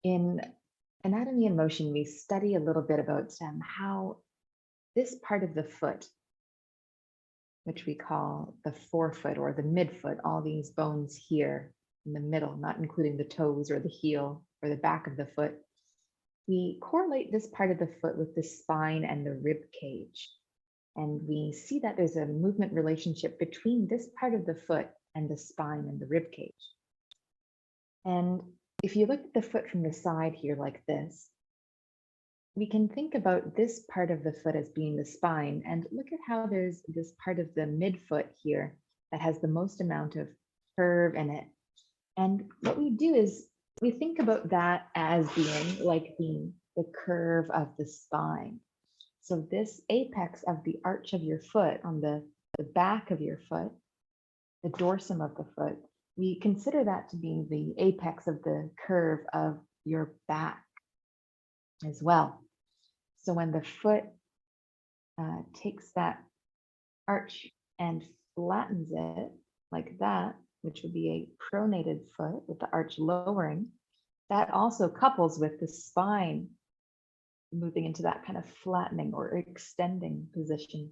In anatomy and motion, we study a little bit about how this part of the foot, which we call the forefoot or the midfoot, all these bones here in the middle, not including the toes or the heel or the back of the foot, we correlate this part of the foot with the spine and the rib cage. And we see that there's a movement relationship between this part of the foot and the spine and the rib cage. And if you look at the foot from the side here like this, we can think about this part of the foot as being the spine, and look at how there's this part of the midfoot here that has the most amount of curve in it. And what we do is we think about that as being like the curve of the spine. So this apex of the arch of your foot on the back of your foot, the dorsum of the foot, we consider that to be the apex of the curve of your back as well. So when the foot takes that arch and flattens it like that, which would be a pronated foot with the arch lowering, that also couples with the spine moving into that kind of flattening or extending position.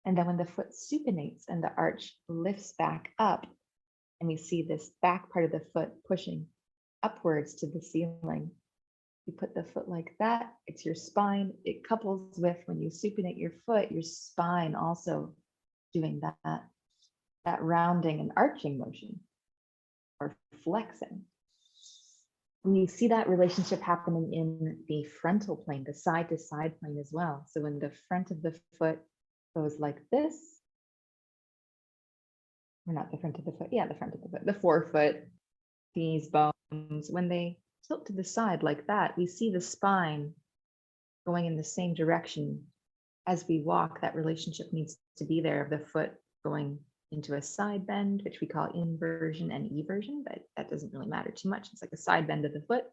And then when the foot supinates and the arch lifts back up, and we see this back part of the foot pushing upwards to the ceiling, you put the foot like that, it's your spine. It couples with when you supinate your foot, your spine also doing that rounding and arching motion or flexing. And you see that relationship happening in the frontal plane, the side to side plane as well. So when the front of the foot goes like this, or not the front of the foot, yeah, the front of the foot, the forefoot, these bones, when they tilt to the side like that, we see the spine going in the same direction as we walk. That relationship needs to be there of the foot going into a side bend, which we call inversion and eversion, but that doesn't really matter too much. It's like a side bend of the foot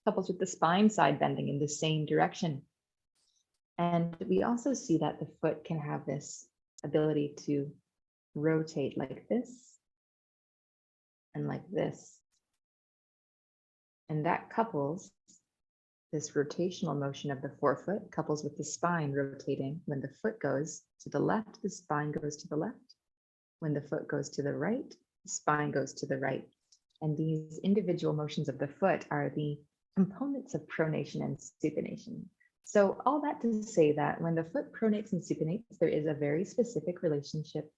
couples with the spine side bending in the same direction. And we also see that the foot can have this ability to rotate like this and like this. And that couples, this rotational motion of the forefoot couples with the spine rotating. When the foot goes to the left, the spine goes to the left. When the foot goes to the right, the spine goes to the right. And these individual motions of the foot are the components of pronation and supination. So all that to say that when the foot pronates and supinates, there is a very specific relationship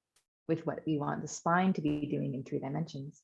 with what we want the spine to be doing in 3 dimensions.